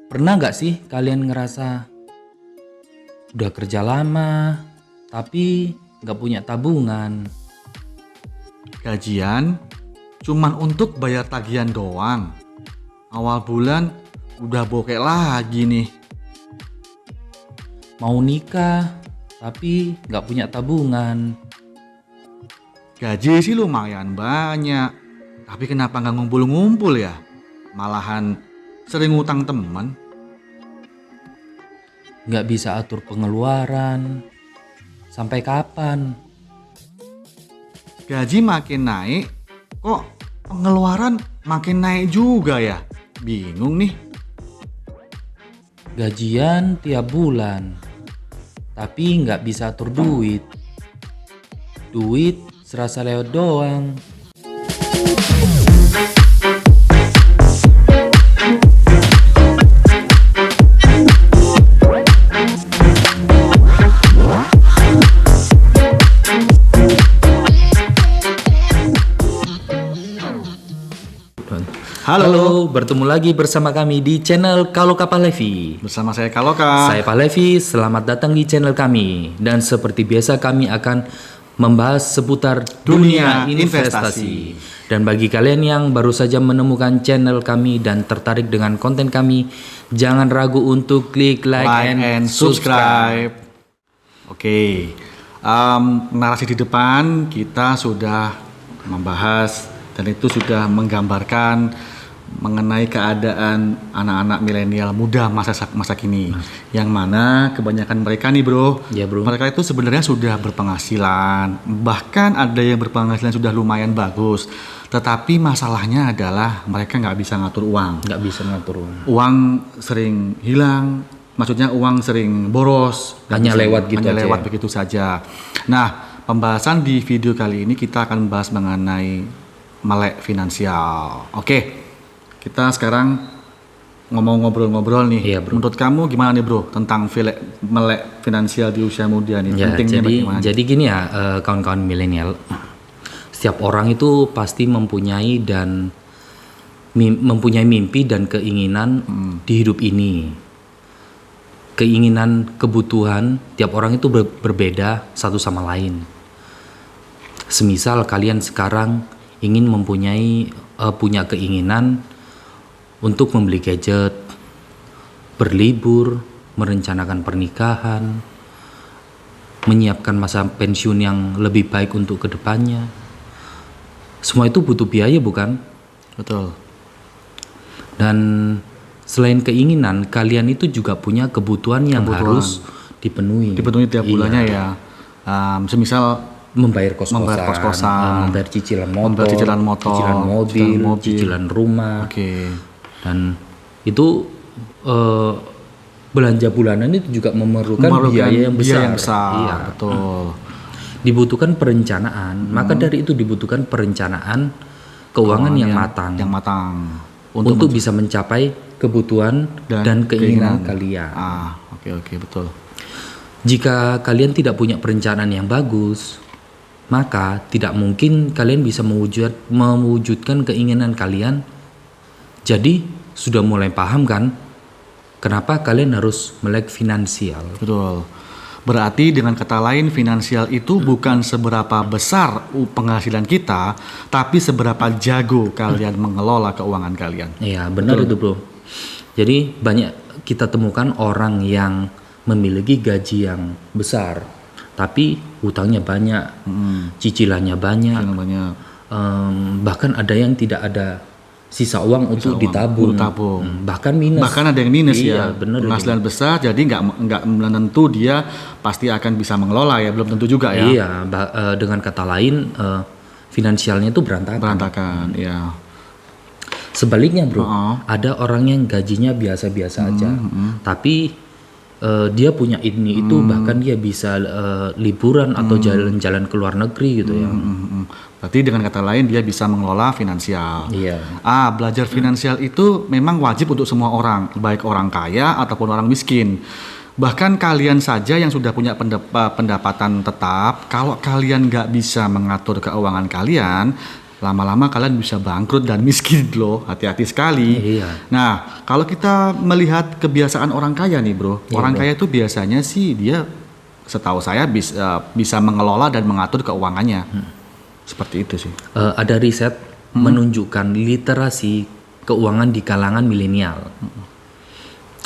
Pernah nggak sih kalian ngerasa udah kerja lama tapi nggak punya tabungan? Gajian cuman untuk bayar tagihan doang. Awal bulan udah bokek lagi nih. Mau nikah tapi nggak punya tabungan? Gaji sih lumayan banyak, tapi kenapa nggak ngumpul-ngumpul ya? Malahan sering ngutang teman. Nggak bisa atur pengeluaran? Sampai kapan? Gaji makin naik, kok pengeluaran makin naik juga ya? Bingung nih. Gajian tiap bulan tapi nggak bisa atur duit. Duit serasa lewat doang. Halo, bertemu lagi bersama kami di channel Kaloka Palevi. Bersama saya Kaloka. Saya Palevi, selamat datang di channel kami. Dan seperti biasa kami akan membahas seputar dunia investasi. Dan bagi kalian yang baru saja menemukan channel kami dan tertarik dengan konten kami, jangan ragu untuk klik like and subscribe. Oke, narasi di depan kita sudah membahas dan itu sudah menggambarkan mengenai keadaan anak-anak milenial muda masa kini, yang mana kebanyakan mereka nih bro, mereka itu sebenarnya sudah berpenghasilan, bahkan ada yang berpenghasilan sudah lumayan bagus, tetapi masalahnya adalah mereka nggak bisa ngatur uang. Uang sering hilang, maksudnya uang sering boros, hanya lewat begitu saja. Nah, pembahasan di video kali ini kita akan membahas mengenai melek finansial. Oke. Kita sekarang ngobrol-ngobrol nih. Iya, bro. Menurut kamu gimana nih bro tentang melek finansial di usia muda nih? Ya, pentingnya bagaimana? Jadi gini ya, kawan-kawan milenial. Setiap orang itu pasti mempunyai mimpi dan keinginan di hidup ini. Keinginan, kebutuhan tiap orang itu berbeda satu sama lain. Semisal kalian sekarang ingin punya keinginan untuk membeli gadget, berlibur, merencanakan pernikahan, menyiapkan masa pensiun yang lebih baik untuk kedepannya. Semua itu butuh biaya, bukan? Betul. Dan selain keinginan, kalian itu juga punya kebutuhan yang harus dipenuhi. Dipenuhi tiap bulannya ya. Semisal membayar kos-kosan, membayar cicilan motor, cicilan mobil, cicilan rumah. Oke. Dan itu belanja bulanan itu juga memerlukan biaya yang besar. Iya, betul. Dibutuhkan perencanaan. Maka dari itu dibutuhkan perencanaan keuangan yang matang. Untuk bisa mencapai kebutuhan dan keinginan kalian. Oke, betul. Jika kalian tidak punya perencanaan yang bagus, maka tidak mungkin kalian bisa mewujudkan keinginan kalian. Jadi sudah mulai paham kan kenapa kalian harus melek finansial? Betul. Berarti dengan kata lain finansial itu bukan seberapa besar penghasilan kita, tapi seberapa jago kalian mengelola keuangan kalian. Iya, benar. Betul. Itu bro. Jadi banyak kita temukan orang yang memiliki gaji yang besar, tapi hutangnya banyak, cicilannya banyak. Bahkan ada yang tidak ada sisa uang untuk ditabung. Bahkan minus. Bahkan ada yang minus. Iya, ya. Benar. Penghasilan besar, jadi nggak menentu dia pasti akan bisa mengelola ya, belum tentu juga ya. Iya, dengan kata lain finansialnya itu berantakan. Ya. Sebaliknya bro, ada orang yang gajinya biasa-biasa aja, tapi dia punya itu, bahkan dia bisa liburan atau jalan-jalan ke luar negeri gitu ya. Berarti dengan kata lain dia bisa mengelola finansial. Iya. Belajar finansial itu memang wajib untuk semua orang, baik orang kaya ataupun orang miskin. Bahkan kalian saja yang sudah punya pendapatan tetap, kalau kalian nggak bisa mengatur keuangan kalian, lama-lama kalian bisa bangkrut dan miskin loh, hati-hati sekali. Iya. Nah, kalau kita melihat kebiasaan orang kaya nih bro, Iya, orang bro. kaya itu biasanya sih dia, setahu saya bisa mengelola dan mengatur keuangannya. Seperti itu sih. Ada riset menunjukkan literasi keuangan di kalangan milenial.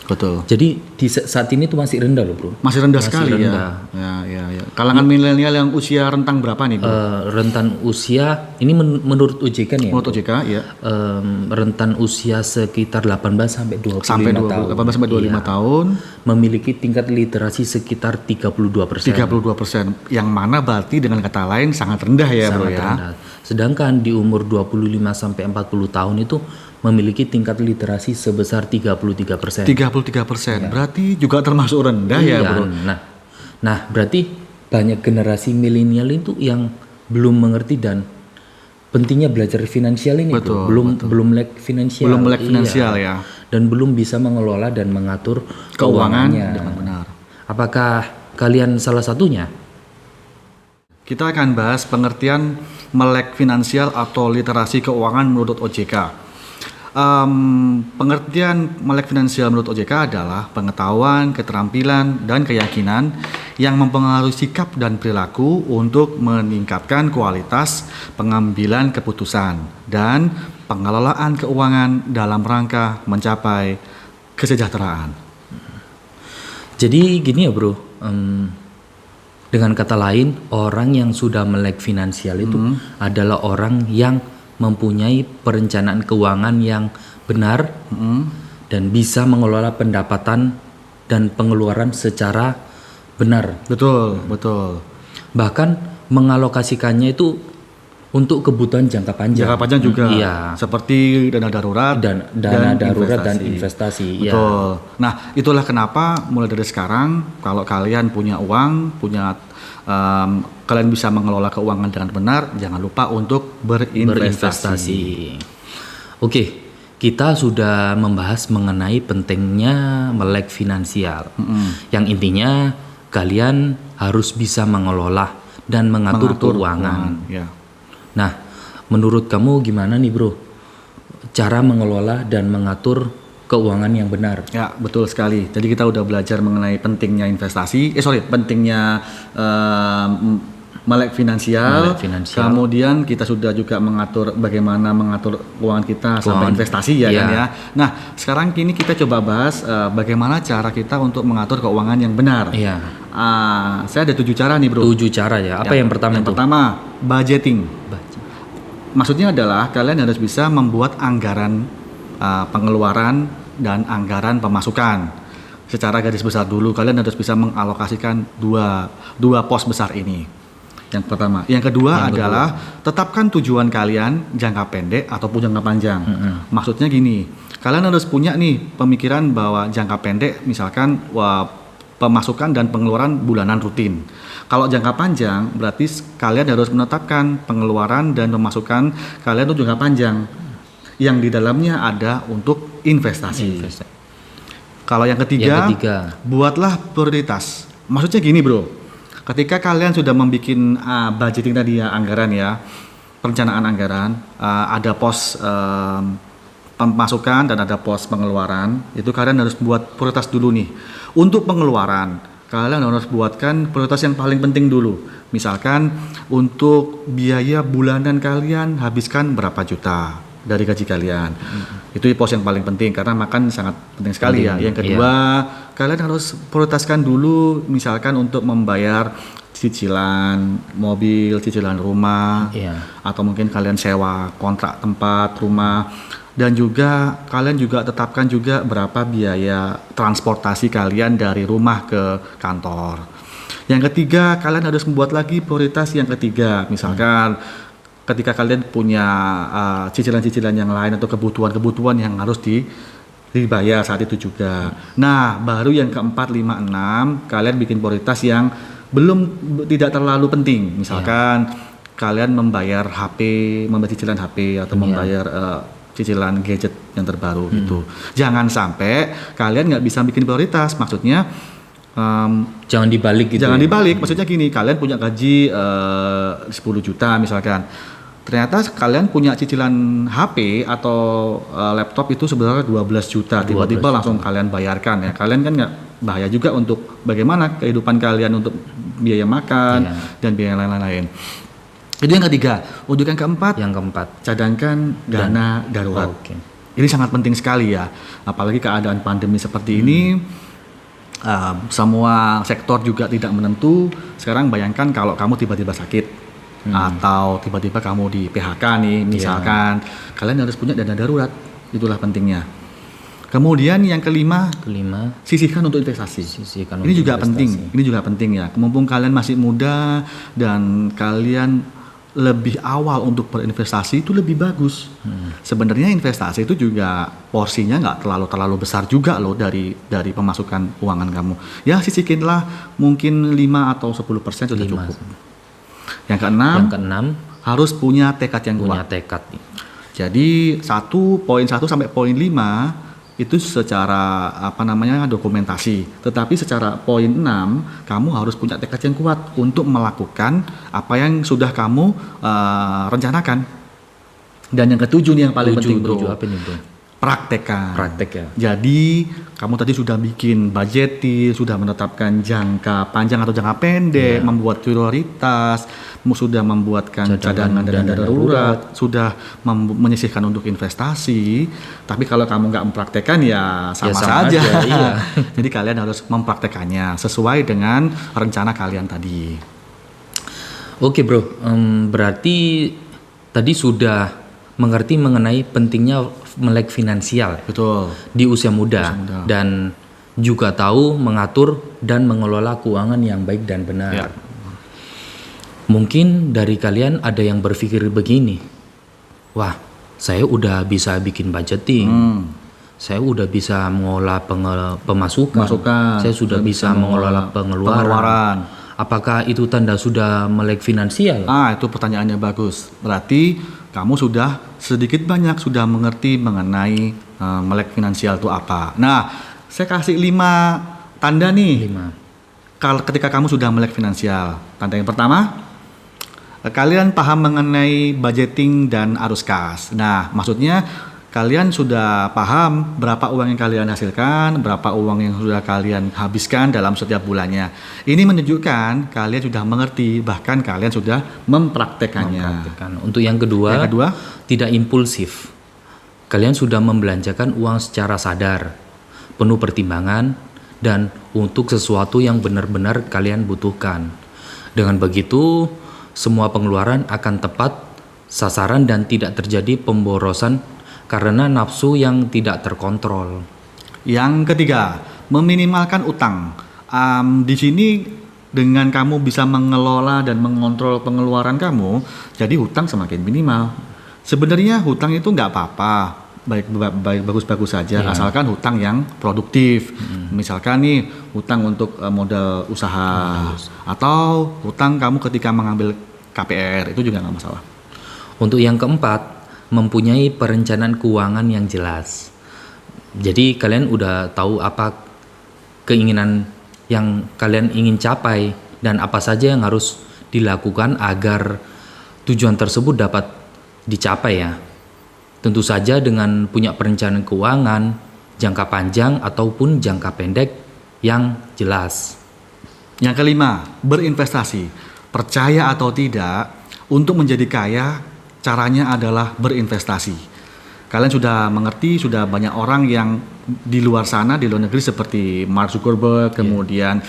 Betul. Jadi saat ini tuh masih rendah loh bro. Masih rendah Masih sekali rendah. ya. Kalangan milenial yang usia rentang berapa nih bro? Rentan usia ini menurut OJK nih ya. Menurut OJK ya. Rentan usia sekitar 18 sampai 25 Sampai tahun. 18 sampai 25 Iya. tahun. Memiliki tingkat literasi sekitar 32%. 32%, yang mana berarti dengan kata lain sangat rendah ya bro Sangat ya. rendah. Sedangkan di umur 25 sampai 40 tahun itu memiliki tingkat literasi sebesar 33%. 33%, berarti juga termasuk rendah ya bro. Nah, berarti banyak generasi milenial itu yang belum mengerti dan pentingnya belajar finansial ini, Betul, bro. Belum melek finansial. Belum melek Iya. finansial ya. Dan belum bisa mengelola dan mengatur Keuangan keuangannya. dengan benar. Apakah kalian salah satunya? Kita akan bahas pengertian melek finansial atau literasi keuangan menurut OJK. Pengertian melek finansial menurut OJK adalah pengetahuan, keterampilan, dan keyakinan yang mempengaruhi sikap dan perilaku untuk meningkatkan kualitas pengambilan keputusan dan pengelolaan keuangan dalam rangka mencapai kesejahteraan. Jadi gini ya bro, dengan kata lain orang yang sudah melek finansial itu adalah orang yang mempunyai perencanaan keuangan yang benar dan bisa mengelola pendapatan dan pengeluaran secara benar. Betul. Bahkan mengalokasikannya itu untuk kebutuhan jangka panjang. Jangka panjang juga, Iya. seperti dana darurat Dan dana darurat dan investasi. Iya. Betul. Nah, itulah kenapa mulai dari sekarang kalau kalian punya uang, kalian bisa mengelola keuangan dengan benar, jangan lupa untuk berinvestasi. Oke, kita sudah membahas mengenai pentingnya melek finansial. Yang intinya kalian harus bisa mengelola dan mengatur keuangan. Ya. Nah, menurut kamu gimana nih bro? Cara mengelola dan mengatur keuangan yang benar. Ya, betul sekali. Jadi kita udah belajar mengenai pentingnya pentingnya melek finansial. Kemudian kita sudah juga bagaimana mengatur keuangan kita sampai investasi ya kan ya. Nah, sekarang kini kita coba bahas bagaimana cara kita untuk mengatur keuangan yang benar. Iya. Saya ada 7 cara nih bro. 7 cara ya. Apa yang pertama Yang itu? pertama, budgeting. Maksudnya adalah kalian harus bisa membuat anggaran pengeluaran dan anggaran pemasukan. Secara garis besar dulu kalian harus bisa mengalokasikan dua pos besar ini. Yang pertama, yang kedua adalah tetapkan tujuan kalian jangka pendek ataupun jangka panjang. Maksudnya gini, kalian harus punya nih pemikiran bahwa jangka pendek misalkan pemasukan dan pengeluaran bulanan rutin. Kalau jangka panjang berarti kalian harus menetapkan pengeluaran dan pemasukan kalian untuk jangka panjang yang di dalamnya ada untuk investasi. Kalau yang ketiga, buatlah prioritas. Maksudnya gini bro, ketika kalian sudah membuat budgeting tadi ya, anggaran ya, perencanaan anggaran, ada pos pemasukan dan ada pos pengeluaran, itu kalian harus buat prioritas dulu nih. Untuk pengeluaran, kalian harus buatkan prioritas yang paling penting dulu. Misalkan untuk biaya bulanan kalian habiskan berapa juta dari gaji kalian. Itu pos yang paling penting karena makan sangat penting sekali ya. Yang kedua, kalian harus prioritaskan dulu misalkan untuk membayar cicilan mobil, cicilan rumah, atau mungkin kalian sewa kontrak tempat rumah, dan juga kalian juga tetapkan juga berapa biaya transportasi kalian dari rumah ke kantor. Yang ketiga, kalian harus membuat lagi prioritas yang ketiga, misalkan ketika kalian punya cicilan-cicilan yang lain atau kebutuhan-kebutuhan yang harus dibayar saat itu juga. Nah, baru yang keempat, 5, 6, kalian bikin prioritas yang tidak terlalu penting. Misalkan kalian membayar cicilan HP atau membayar cicilan gadget yang terbaru gitu. Jangan sampai kalian nggak bisa bikin prioritas. Maksudnya jangan dibalik gitu. Jangan dibalik. Maksudnya gini, kalian punya gaji 10 juta misalkan. ternyata kalian punya cicilan HP atau laptop itu sebenarnya 12 juta, tiba-tiba langsung kalian bayarkan ya. Kalian kan nggak bahaya juga untuk bagaimana kehidupan kalian untuk biaya makan dan biaya lain-lain. Itu yang ketiga. Untuk yang keempat, cadangkan dana darurat. Ini sangat penting sekali ya, apalagi keadaan pandemi seperti ini. Semua sektor juga tidak menentu. Sekarang bayangkan kalau kamu tiba-tiba sakit atau tiba-tiba kamu di PHK nih misalkan, kalian harus punya dana darurat. Itulah pentingnya. Kemudian yang kelima, sisihkan untuk investasi. Ini juga penting ya. Mumpung kalian masih muda dan kalian lebih awal untuk berinvestasi, itu lebih bagus. Sebenarnya investasi itu juga porsinya nggak terlalu besar juga loh dari pemasukan keuangan kamu. Ya sisihkanlah mungkin 5 atau 10% sudah cukup. Yang keenam, harus punya tekad yang kuat. Jadi poin 1 sampai poin 5 itu secara dokumentasi. Tetapi secara poin 6 kamu harus punya tekad yang kuat untuk melakukan apa yang sudah kamu rencanakan. Dan yang ketujuh nih yang paling penting bro. Apa nih bro? Praktek ya. Jadi kamu tadi sudah bikin budgeting, sudah menetapkan jangka panjang atau jangka pendek, membuat prioritas, sudah membuatkan cadangan dana darurat, sudah menyisihkan untuk investasi. Tapi kalau kamu nggak mempraktekkan ya sama saja. Jadi kalian harus mempraktekannya sesuai dengan rencana kalian tadi. Oke bro, berarti tadi sudah mengerti mengenai pentingnya melek finansial. Betul. Di usia muda dan juga tahu mengatur dan mengelola keuangan yang baik dan benar. Mungkin dari kalian ada yang berpikir begini, wah saya udah bisa bikin budgeting, saya udah bisa mengelola pemasukan, saya sudah bisa mengelola pengeluaran. Apakah itu tanda sudah melek finansial? Itu pertanyaannya bagus. Berarti kamu sudah sedikit banyak sudah mengerti mengenai melek finansial itu apa. Nah, saya kasih 5 tanda nih. Ketika kamu sudah melek finansial. Tanda yang pertama, kalian paham mengenai budgeting dan arus kas. Nah, maksudnya kalian sudah paham berapa uang yang kalian hasilkan, berapa uang yang sudah kalian habiskan dalam setiap bulannya. Ini menunjukkan kalian sudah mengerti, bahkan kalian sudah mempraktekannya. Untuk yang kedua, tidak impulsif. Kalian sudah membelanjakan uang secara sadar, penuh pertimbangan, dan untuk sesuatu yang benar-benar kalian butuhkan. Dengan begitu, semua pengeluaran akan tepat sasaran dan tidak terjadi pemborosan karena nafsu yang tidak terkontrol. Yang ketiga, meminimalkan utang. Di sini dengan kamu bisa mengelola dan mengontrol pengeluaran kamu, jadi hutang semakin minimal. Sebenarnya hutang itu nggak apa-apa, bagus-bagus saja, asalkan hutang yang produktif. Misalkan nih hutang untuk modal usaha atau hutang kamu ketika mengambil KPR, itu juga nggak masalah. Untuk yang keempat, mempunyai perencanaan keuangan yang jelas. Jadi kalian udah tahu apa keinginan yang kalian ingin capai dan apa saja yang harus dilakukan agar tujuan tersebut dapat dicapai ya. Tentu saja dengan punya perencanaan keuangan jangka panjang ataupun jangka pendek yang jelas. Yang kelima, berinvestasi. Percaya atau tidak, untuk menjadi kaya caranya adalah berinvestasi. Kalian sudah mengerti, sudah banyak orang yang di luar sana, di luar negeri seperti Mark Zuckerberg, kemudian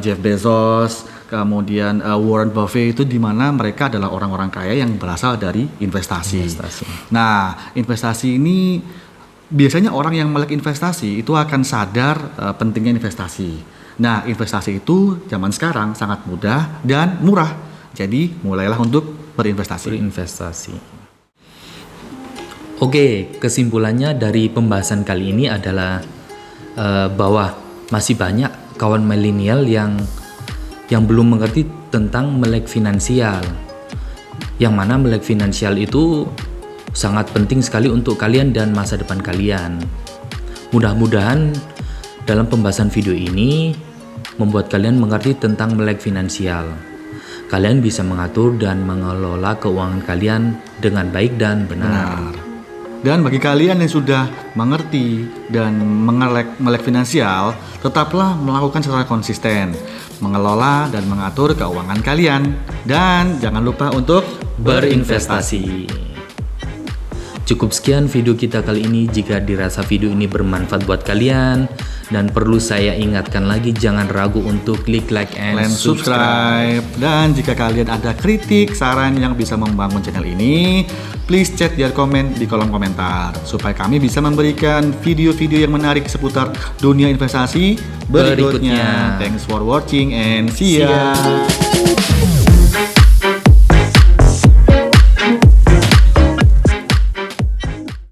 Jeff Bezos, kemudian Warren Buffett, itu di mana mereka adalah orang-orang kaya yang berasal dari investasi. Nah, investasi ini biasanya orang yang melek investasi itu akan sadar pentingnya investasi. Nah, investasi itu zaman sekarang sangat mudah dan murah. Jadi, mulailah untuk berinvestasi. Oke, kesimpulannya dari pembahasan kali ini adalah bahwa masih banyak kawan milenial yang belum mengerti tentang melek finansial. Yang mana melek finansial itu sangat penting sekali untuk kalian dan masa depan kalian. Mudah-mudahan dalam pembahasan video ini membuat kalian mengerti tentang melek finansial. kalian bisa mengatur dan mengelola keuangan kalian dengan baik dan benar. Dan bagi kalian yang sudah mengerti dan melek finansial, tetaplah melakukan secara konsisten, mengelola dan mengatur keuangan kalian. Dan jangan lupa untuk Berinvestasi. Cukup sekian video kita kali ini. Jika dirasa video ini bermanfaat buat kalian, dan perlu saya ingatkan lagi, jangan ragu untuk klik like and subscribe. Dan jika kalian ada kritik, saran yang bisa membangun channel ini, please chat di kolom komentar supaya kami bisa memberikan video-video yang menarik seputar dunia investasi berikutnya. Thanks for watching and see ya.